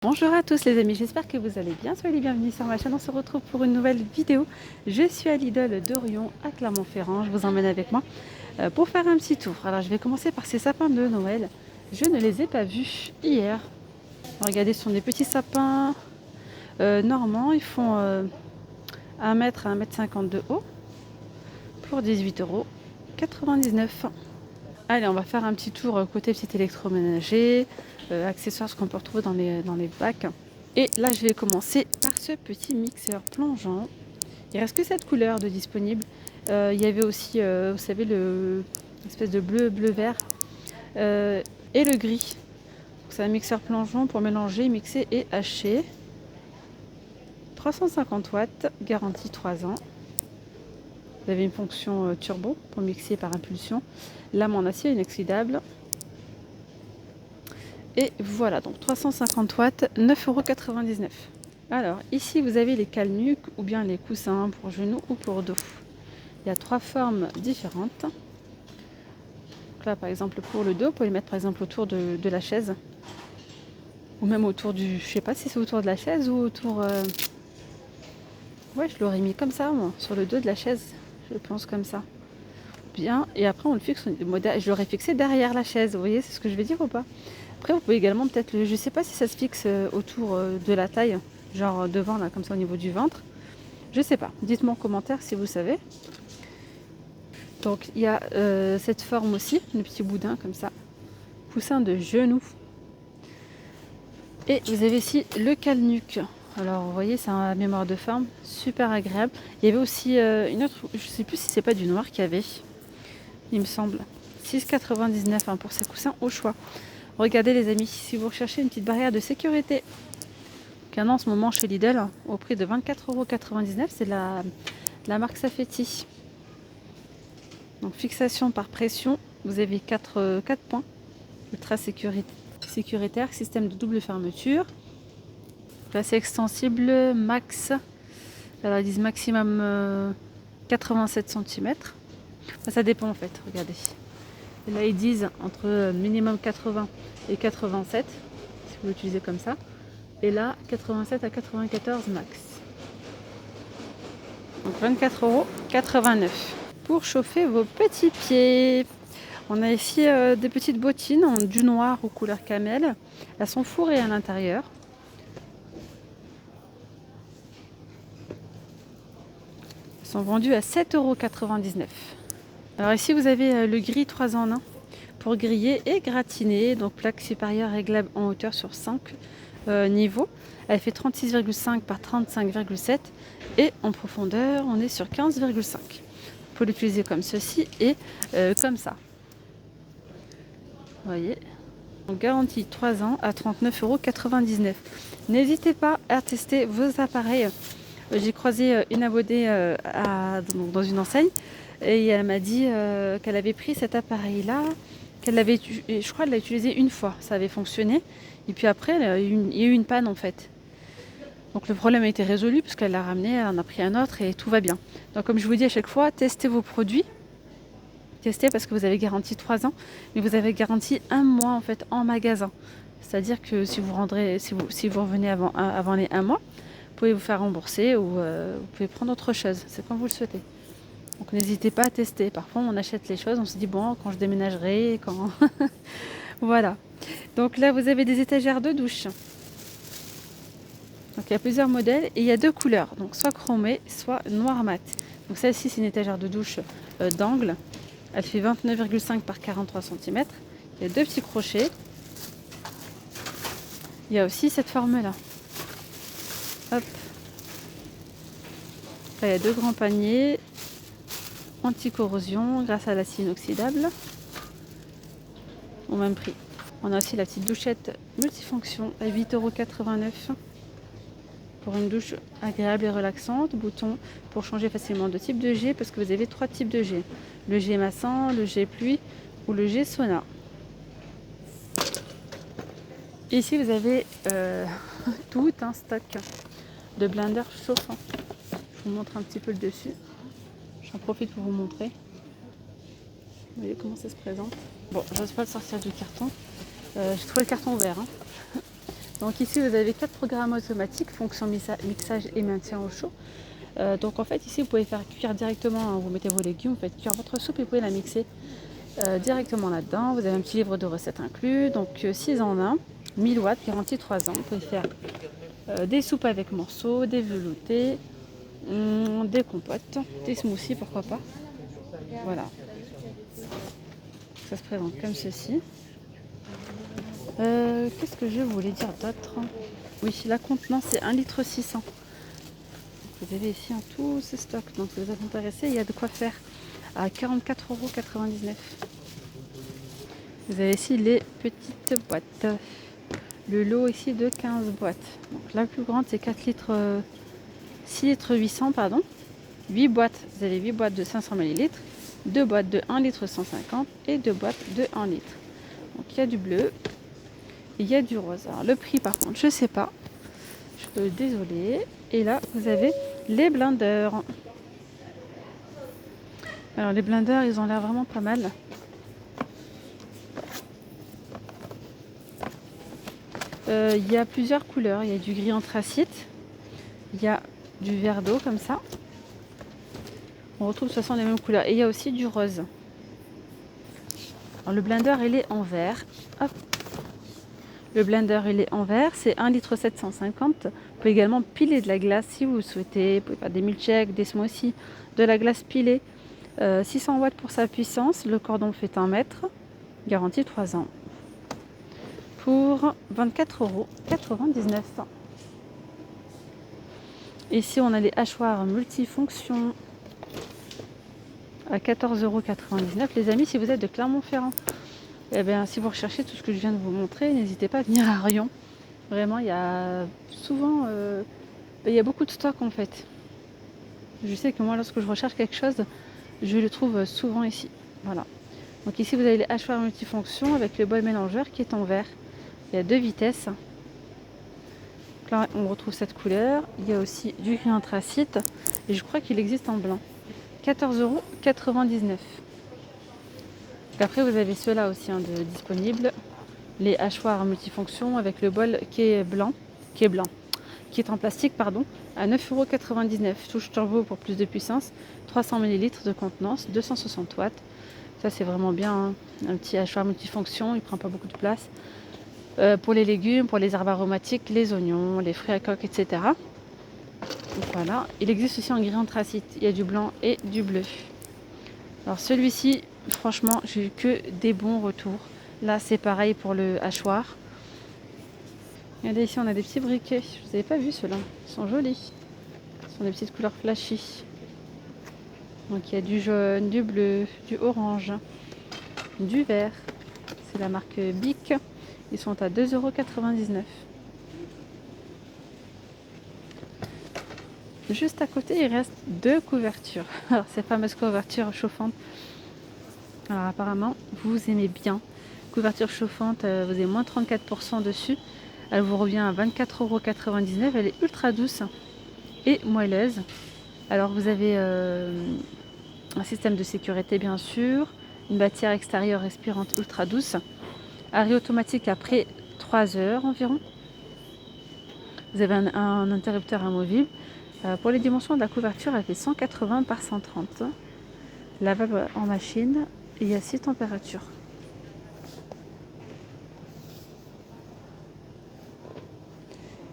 Bonjour à tous les amis, j'espère que vous allez bien, soyez les bienvenus sur ma chaîne, on se retrouve pour une nouvelle vidéo. Je suis à Lidl d'Orion à Clermont-Ferrand, je vous emmène avec moi pour faire un petit tour. Alors je vais commencer par ces sapins de Noël, je ne les ai pas vus hier. Regardez, ce sont des petits sapins normands, ils font 1 mètre à 1,50 m de haut pour 18,99 €. Allez, on va faire un petit tour côté petit électroménager, accessoires, ce qu'on peut retrouver dans les bacs. Et là, je vais commencer par ce petit mixeur plongeant. Il reste que cette couleur de disponible. Il y avait aussi, vous savez, l'espèce de bleu-vert et le gris. C'est un mixeur plongeant pour mélanger, mixer et hacher. 350 watts, garantie 3 ans. Vous avez une fonction turbo pour mixer par impulsion. Lame en acier inoxydable. Et voilà, donc 350 watts, 9,99 €. Alors, ici, vous avez les cale-nuques ou bien les coussins pour genoux ou pour dos. Il y a 3 formes différentes. Donc là, par exemple, pour le dos, vous pouvez les mettre par exemple autour de la chaise. Ou même autour du... Je sais pas si c'est autour de la chaise ou autour... Ouais, je l'aurais mis comme ça, moi, sur le dos de la chaise. Je pense comme ça. Bien, et après, on le fixe... Je l'aurais fixé derrière la chaise. Vous voyez, c'est ce que je vais dire ou pas? Après, vous pouvez également peut-être... Je sais pas si ça se fixe autour de la taille. Genre devant, là, comme ça, au niveau du ventre. Je sais pas. Dites-moi en commentaire si vous savez. Donc il y a cette forme aussi, le petit boudin comme ça, coussin de genou. Et vous avez ici le cale-nuque. Alors vous voyez, c'est un mémoire de forme, super agréable. Il y avait aussi une autre, je sais plus si c'est pas du noir qu'il y avait, il me semble. 6,99 € pour ces coussins au choix. Regardez les amis, si vous recherchez une petite barrière de sécurité, qu'il y en a en ce moment chez Lidl, au prix de 24,99 €, c'est la marque Safety. Donc fixation par pression, vous avez 4 points, ultra sécuritaire, système de double fermeture, place extensible max, alors ils disent maximum 87 cm, enfin, ça dépend en fait, regardez. Et là ils disent entre minimum 80 et 87, si vous l'utilisez comme ça, et là 87 à 94 max. Donc 24,89 € pour chauffer vos petits pieds. On a ici des petites bottines en du noir ou couleur camel. Elles sont fourrées à l'intérieur. Elles sont vendues à 7,99 €. Alors ici vous avez le gris 3 en 1 pour griller et gratiner. Donc plaque supérieure réglable en hauteur sur 5 niveaux. Elle fait 36,5 par 35,7 et en profondeur on est sur 15,5. Vous pouvez l'utiliser comme ceci et comme ça. Vous voyez, donc garantie 3 ans à 39,99 €. N'hésitez pas à tester vos appareils. J'ai croisé une abonnée dans une enseigne et elle m'a dit qu'elle avait pris cet appareil-là, je crois qu'elle l'a utilisé une fois, ça avait fonctionné. Et puis après, il y a eu une panne en fait. Donc le problème a été résolu puisqu'elle l'a ramené, elle en a pris un autre et tout va bien. Donc comme je vous dis à chaque fois, testez vos produits. Tester parce que vous avez garantie 3 ans, mais vous avez garantie 1 mois en fait en magasin. C'est-à-dire que si vous revenez avant les 1 mois, vous pouvez vous faire rembourser ou vous pouvez prendre autre chose. C'est comme vous le souhaitez. Donc n'hésitez pas à tester. Parfois on achète les choses, on se dit bon quand je déménagerai, quand voilà. Donc là vous avez des étagères de douche. Donc il y a plusieurs modèles et il y a 2 couleurs, donc soit chromé, soit noir mat. Donc celle-ci c'est une étagère de douche d'angle. Elle fait 29,5 par 43 cm. Il y a 2 petits crochets. Il y a aussi cette forme-là. Hop. Là, il y a 2 grands paniers. Anti-corrosion grâce à l'acier inoxydable. Au même prix. On a aussi la petite douchette multifonction à 8,89 € pour une douche agréable et relaxante. Bouton pour changer facilement de type de jet parce que vous avez 3 types de jet. Le jet massant, le jet pluie ou le jet sauna. Ici vous avez tout un stock de blender chauffant. Je vous montre un petit peu le dessus. J'en profite pour vous montrer. Vous voyez comment ça se présente. Bon, je n'ose pas le sortir du carton. J'ai trouvé le carton ouvert. Donc ici vous avez 4 programmes automatiques, fonction mixage et maintien au chaud. Donc en fait ici vous pouvez faire cuire directement, hein, vous mettez vos légumes, vous faites cuire votre soupe et vous pouvez la mixer directement là-dedans. Vous avez un petit livre de recettes inclus, donc 6 en 1, 1000 watts, garantie 3 ans. Vous pouvez faire des soupes avec morceaux, des veloutés, des compotes, des smoothies, pourquoi pas. Voilà. Ça se présente comme ceci. Qu'est-ce que je voulais dire d'autre? Oui, la contenance c'est 1,6 litre. Vous avez ici en tout ce stock. Donc si vous êtes intéressé, il y a de quoi faire à 44,99 €. Vous avez ici les petites boîtes. Le lot ici de 15 boîtes. Donc la plus grande c'est 4 litres, 6 litres 800 pardon. 8 boîtes. Vous avez 8 boîtes de 500 ml, 2 boîtes de 1 litre 150 et 2 boîtes de 1 litre. Donc il y a du bleu, il y a du rose. Alors le prix par contre, je sais pas. Je suis désolée. Et là, vous avez les blenders. Alors les blenders, ils ont l'air vraiment pas mal. Il y a plusieurs couleurs. Il y a du gris anthracite. Il y a du vert d'eau comme ça. On retrouve de toute façon les mêmes couleurs. Et il y a aussi du rose. Alors le blender, il est en vert. Hop. Le blender, il est en verre, c'est 1,750 litre. Vous pouvez également piler de la glace si vous le souhaitez. Vous pouvez faire des milkshakes, des smoothies, de la glace pilée. 600 watts pour sa puissance. Le cordon fait 1 mètre. Garantie 3 ans. Pour 24,99 €. Ici, on a les hachoirs multifonctions à 14,99 €. Les amis, si vous êtes de Clermont-Ferrand, eh bien, si vous recherchez tout ce que je viens de vous montrer, n'hésitez pas à venir à Rion. Vraiment, il y a souvent, il y a beaucoup de stock en fait. Je sais que moi, lorsque je recherche quelque chose, je le trouve souvent ici. Voilà. Donc ici, vous avez les hachoirs multifonctions avec le bol mélangeur qui est en vert. Il y a 2 vitesses. Donc là, on retrouve cette couleur. Il y a aussi du gris anthracite et je crois qu'il existe en blanc. 14,99 €. Après, vous avez ceux-là aussi hein, disponibles. Les hachoirs multifonctions avec le bol qui est blanc, qui est en plastique, pardon, à 9,99 €. Touche turbo pour plus de puissance, 300 ml de contenance, 260 watts. Ça, c'est vraiment bien, hein. Un petit hachoir multifonction, il ne prend pas beaucoup de place. Pour les légumes, pour les herbes aromatiques, les oignons, les fruits à coque, etc. Donc, voilà. Il existe aussi en gris anthracite. Il y a du blanc et du bleu. Alors celui-ci, franchement, j'ai eu que des bons retours. Là, c'est pareil pour le hachoir. Regardez ici, on a des petits briquets. Je ne vous avais pas vu ceux-là. Ils sont jolis. Ce sont des petites couleurs flashy. Donc il y a du jaune, du bleu, du orange, du vert. C'est la marque Bic. Ils sont à 2,99 €. Juste à côté, il reste 2 couvertures. Alors ces fameuses couvertures chauffantes. Alors apparemment, vous aimez bien. Couverture chauffante, vous avez moins 34% dessus. Elle vous revient à 24,99 €. Elle est ultra douce et moelleuse. Alors vous avez un système de sécurité bien sûr, une bâtière extérieure respirante ultra douce, arrêt automatique après 3 heures environ. Vous avez un interrupteur amovible. Pour les dimensions de la couverture, elle fait 180 par 130. Lavable en machine et il y a 6 températures.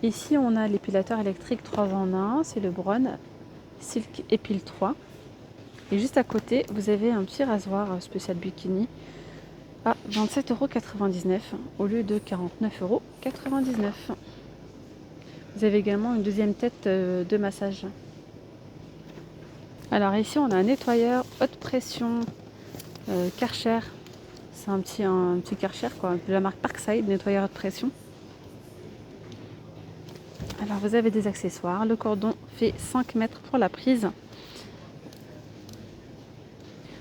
Ici, on a l'épilateur électrique 3 en 1, c'est le Braun Silk Epile 3. Et juste à côté, vous avez un petit rasoir spécial bikini à 27,99 € au lieu de 49,99 €. Vous avez également une deuxième tête de massage. Alors ici, on a un nettoyeur haute pression Karcher. C'est un petit Karcher, quoi, de la marque Parkside, nettoyeur haute pression. Alors vous avez des accessoires. Le cordon fait 5 mètres pour la prise.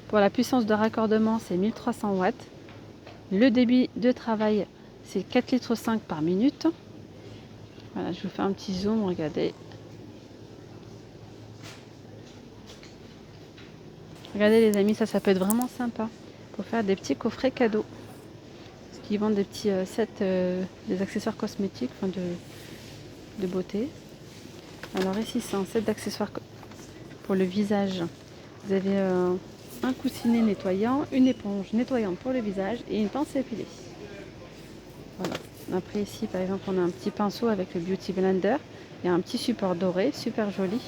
Pour la puissance de raccordement, c'est 1300 watts. Le débit de travail, c'est 4,5 litres par minute. Voilà, je vous fais un petit zoom, regardez. Regardez les amis, ça peut être vraiment sympa pour faire des petits coffrets cadeaux. Parce ils vendent des petits sets, des accessoires cosmétiques, enfin de beauté. Alors ici c'est un set d'accessoires pour le visage. Vous avez un coussinet nettoyant, une éponge nettoyante pour le visage et une pince à épiler. Voilà. Après ici par exemple on a un petit pinceau avec le Beauty Blender. Il y a un petit support doré, super joli.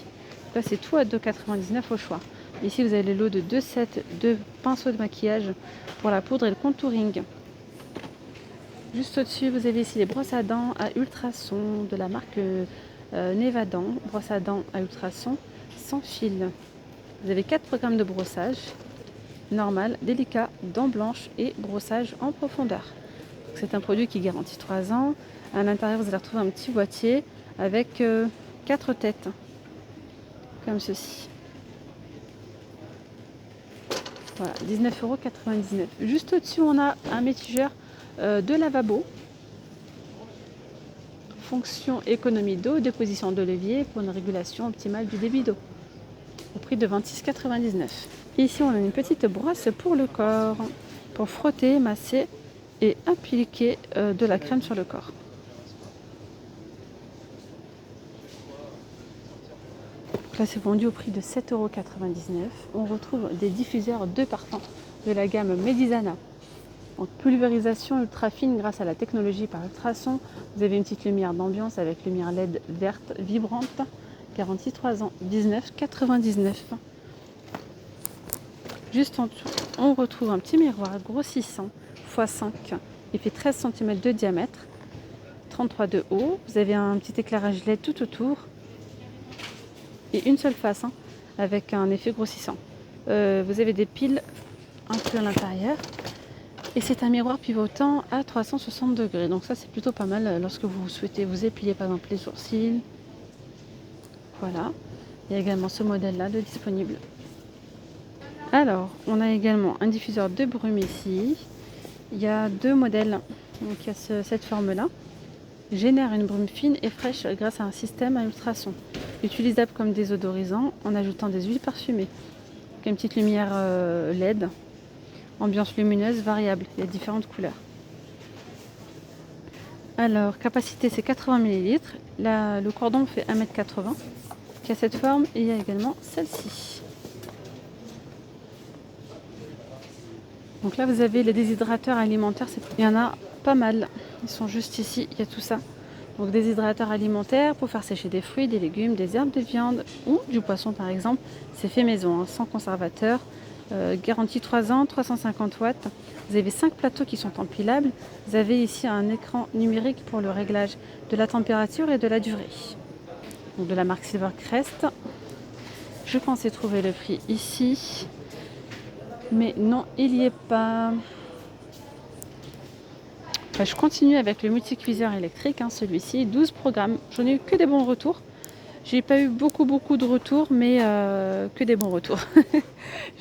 Là c'est tout à 2,99 € au choix. Ici vous avez le lot de 2 sets de pinceaux de maquillage pour la poudre et le contouring. Juste au-dessus vous avez ici les brosses à dents à ultrasons de la marque Nevadent. Brosse à dents à ultrasons sans fil. Vous avez 4 programmes de brossage. Normal, délicat, dents blanches et brossage en profondeur. C'est un produit qui garantit 3 ans. À l'intérieur, vous allez retrouver un petit boîtier avec 4 têtes, comme ceci. Voilà, 19,99 €. Juste au-dessus, on a un mitigeur de lavabo. Fonction économie d'eau, déposition de levier pour une régulation optimale du débit d'eau. Au prix de 26,99 €. Ici, on a une petite brosse pour le corps, pour frotter, masser et appliquer de la crème sur le corps. Là, c'est vendu au prix de 7,99 €. On retrouve des diffuseurs de parfums de la gamme Medizana. Donc, pulvérisation ultra fine grâce à la technologie par ultrasons. Vous avez une petite lumière d'ambiance avec lumière LED verte vibrante. Garantie 3 ans, 19,99 €. Juste en dessous, on retrouve un petit miroir grossissant x 5. Il fait 13 cm de diamètre, 33 de haut. Vous avez un petit éclairage LED tout autour et une seule face avec un effet grossissant. Vous avez des piles inclus à l'intérieur et c'est un miroir pivotant à 360 degrés. Donc ça c'est plutôt pas mal lorsque vous souhaitez vous épiler par exemple les sourcils. Voilà, il y a également ce modèle là de disponible. Alors, on a également un diffuseur de brume ici. Il y a 2 modèles. Donc, il y a cette forme-là. Génère une brume fine et fraîche grâce à un système à ultrasons. Utilisable comme désodorisant en ajoutant des huiles parfumées. Donc, une petite lumière LED. Ambiance lumineuse variable. Il y a différentes couleurs. Alors, capacité c'est 80 ml. Le cordon fait 1,80 m. Qui a cette forme et il y a également celle-ci. Donc là, vous avez les déshydrateurs alimentaires. Il y en a pas mal. Ils sont juste ici. Il y a tout ça. Donc déshydrateurs alimentaires pour faire sécher des fruits, des légumes, des herbes, des viandes ou du poisson par exemple. C'est fait maison, sans conservateur. Garantie 3 ans, 350 watts. Vous avez 5 plateaux qui sont empilables. Vous avez ici un écran numérique pour le réglage de la température et de la durée. Donc de la marque Silvercrest. Je pensais trouver le prix ici. Mais non, il n'y est pas. Enfin, je continue avec le multicuiseur électrique, celui-ci, 12 programmes. J'en ai eu que des bons retours. J'ai pas eu beaucoup de retours, mais que des bons retours.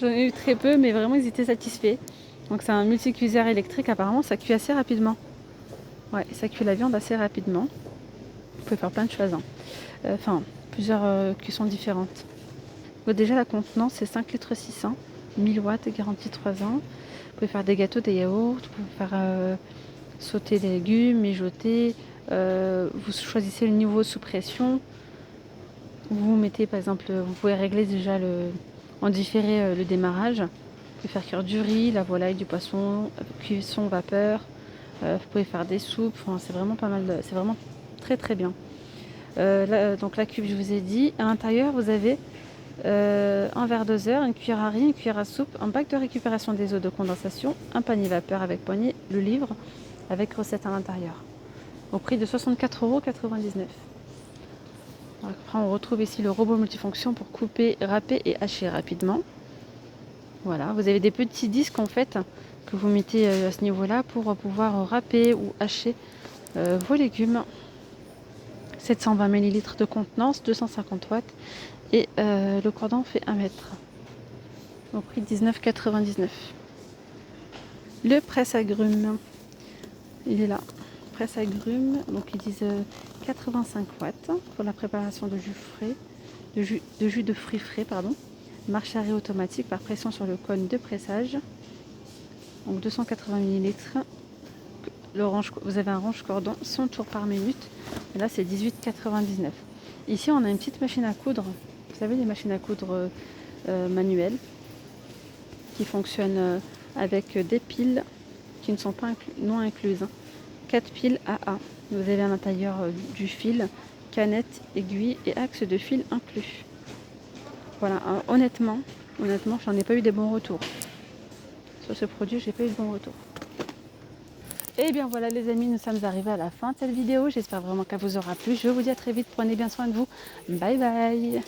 J'en ai eu très peu, mais vraiment ils étaient satisfaits. Donc c'est un multicuiseur électrique, apparemment ça cuit assez rapidement. Ouais, ça cuit la viande assez rapidement. Vous pouvez faire plein de choses. Enfin, plusieurs cuissons différentes. Bon, déjà la contenance c'est 5 litres 600. 1000 watts, garantie 3 ans. Vous pouvez faire des gâteaux, des yaourts, vous pouvez faire sauter des légumes, mijoter. Vous choisissez le niveau sous pression. Vous mettez par exemple, vous pouvez régler déjà en différé le démarrage. Vous pouvez faire cuire du riz, la volaille, du poisson, cuisson vapeur. Vous pouvez faire des soupes. Enfin, c'est vraiment pas mal. C'est vraiment très très bien. Donc la cuve, je vous ai dit. À l'intérieur, vous avez un verre doseur, une cuillère à riz, une cuillère à soupe, un bac de récupération des eaux de condensation, un panier vapeur avec poignée, le livre avec recette à l'intérieur. Au prix de 64,99 €. Après, on retrouve ici le robot multifonction pour couper, râper et hacher rapidement. Voilà, vous avez des petits disques en fait que vous mettez à ce niveau-là pour pouvoir râper ou hacher vos légumes. 720 ml de contenance, 250 watts et le cordon fait 1 mètre. Au prix de 19,99 €. Le presse-agrumes, il est là. Presse-agrumes, donc ils disent 85 watts pour la préparation de jus frais, de jus de fruits frais, pardon. Marche arrêt automatique par pression sur le cône de pressage. Donc 280 ml vous avez un range cordon 100 tours par minute. Et là, c'est 18,99. Ici, on a une petite machine à coudre. Vous savez, les machines à coudre manuelles qui fonctionnent avec des piles qui ne sont pas non incluses. 4 piles AA. Vous avez à l'intérieur du fil, canette, aiguille et axe de fil inclus. Voilà, honnêtement, j'en ai pas eu des bons retours. Sur ce produit, j'ai pas eu de bons retours. Et bien voilà les amis, nous sommes arrivés à la fin de cette vidéo. J'espère vraiment qu'elle vous aura plu. Je vous dis à très vite, prenez bien soin de vous. Bye bye.